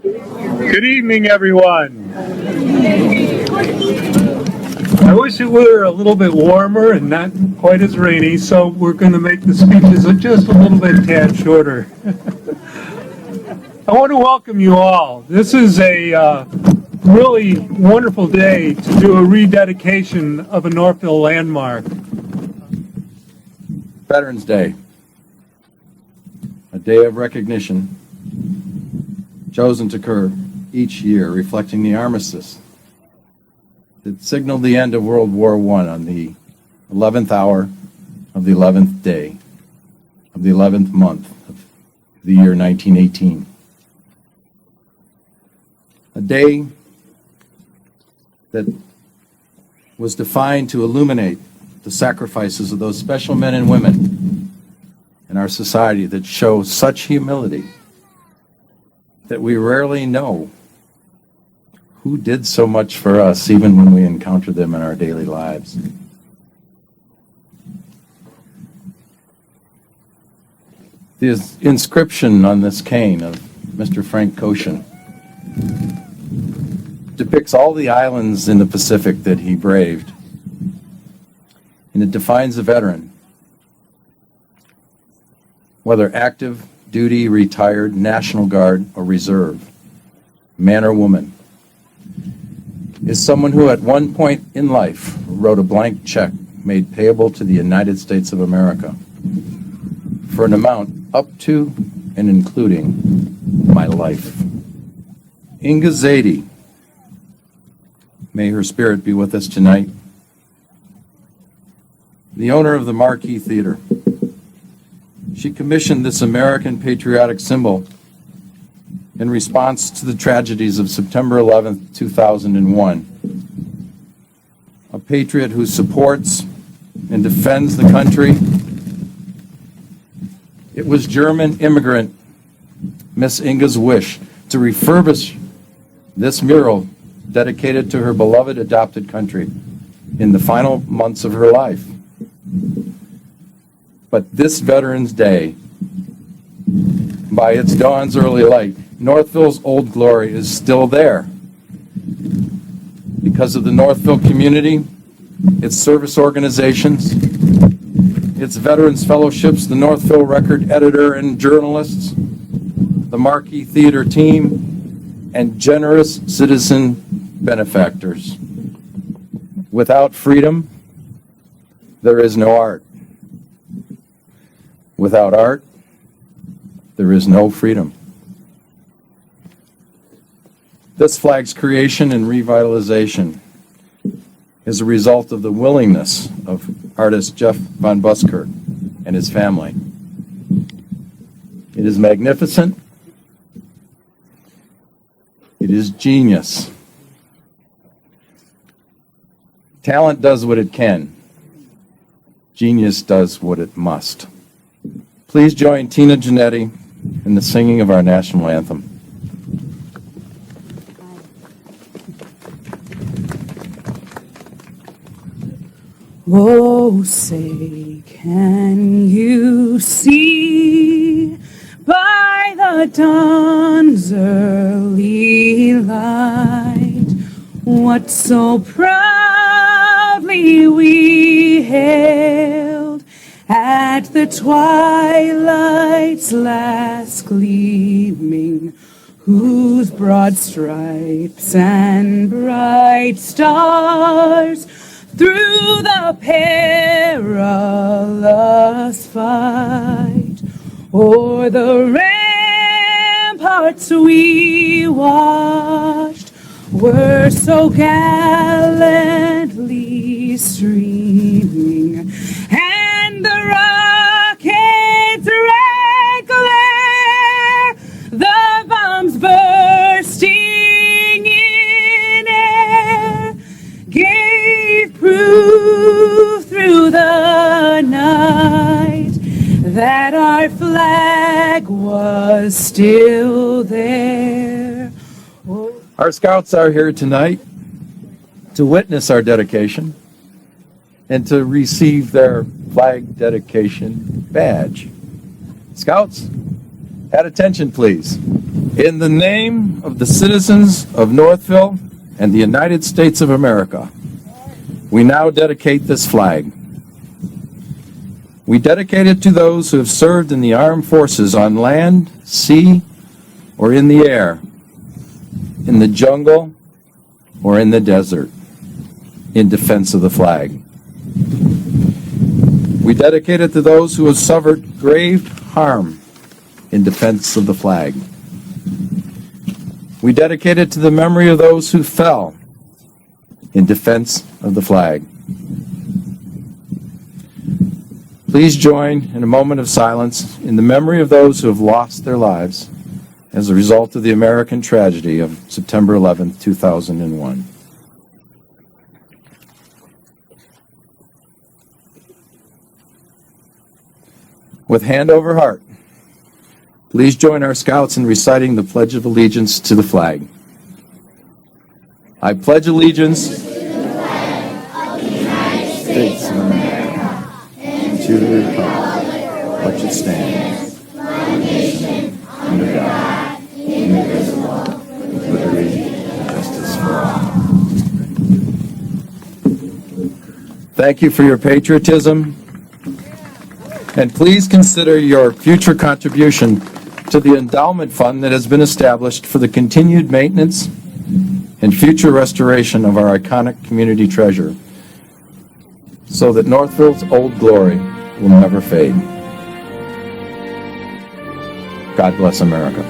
Good evening, everyone. I wish it were a little bit warmer and not quite as rainy, so we're going to make the speeches just a little bit tad shorter. I want to welcome you all. This is a really wonderful day to do a rededication of a Northville landmark. Veterans Day, a day of recognition chosen to occur each year, reflecting the armistice that signaled the end of World War I on the 11th hour of the 11th day of the 11th month of the year 1918. A day that was defined to illuminate the sacrifices of those special men and women in our society that show such humility that we rarely know who did so much for us, even when we encounter them in our daily lives. The inscription on this cane of Mr. Frank Koshin depicts all the islands in the Pacific that he braved, and it defines a veteran, whether active, duty, retired, National Guard, or reserve, man or woman, is someone who at one point in life wrote a blank check made payable to the United States of America for an amount up to and including my life. Inga Zadie, may her spirit be with us tonight, the owner of the Marquis Theater. She commissioned this American patriotic symbol in response to the tragedies of September 11th, 2001. A patriot who supports and defends the country. It was German immigrant Miss Inga's wish to refurbish this mural dedicated to her beloved adopted country in the final months of her life. But this Veterans Day, by its dawn's early light, Northville's Old Glory is still there because of the Northville community, its service organizations, its veterans fellowships, the Northville Record editor and journalists, the Marquis Theater team, and generous citizen benefactors. Without freedom, there is no art. Without art, there is no freedom. This flag's creation and revitalization is a result of the willingness of artist Jeff Von Buskirk and his family. It is magnificent. It is genius. Talent does what it can. Genius does what it must. Please join Tina Giannetti in the singing of our national anthem. Oh, say, can you see by the dawn's early light what so proudly we hailed at the twilight's last gleaming, whose broad stripes and bright stars through the perilous fight o'er the ramparts we watched were so gallantly streaming, and the rocket's red glare, the bombs bursting in air, gave proof through the night that our flag was still there. Oh. Our scouts are here tonight to witness our dedication and to receive their flag dedication badge. Scouts, at attention please. In the name of the citizens of Northville and the United States of America, we now dedicate this flag. We dedicate it to those who have served in the armed forces on land, sea, or in the air, in the jungle, or in the desert, in defense of the flag. We dedicate it to those who have suffered grave harm in defense of the flag. We dedicate it to the memory of those who fell in defense of the flag. Please join in a moment of silence in the memory of those who have lost their lives as a result of the American tragedy of September 11, 2001. With hand over heart, please join our scouts in reciting the Pledge of Allegiance to the flag. I pledge allegiance to the flag of the United States of America and to the republic for which it stands, one nation, under God, indivisible, with liberty and justice for all. Thank you for your patriotism, and please consider your future contribution to the endowment fund that has been established for the continued maintenance and future restoration of our iconic community treasure, so that Northville's old glory will never fade. God bless America.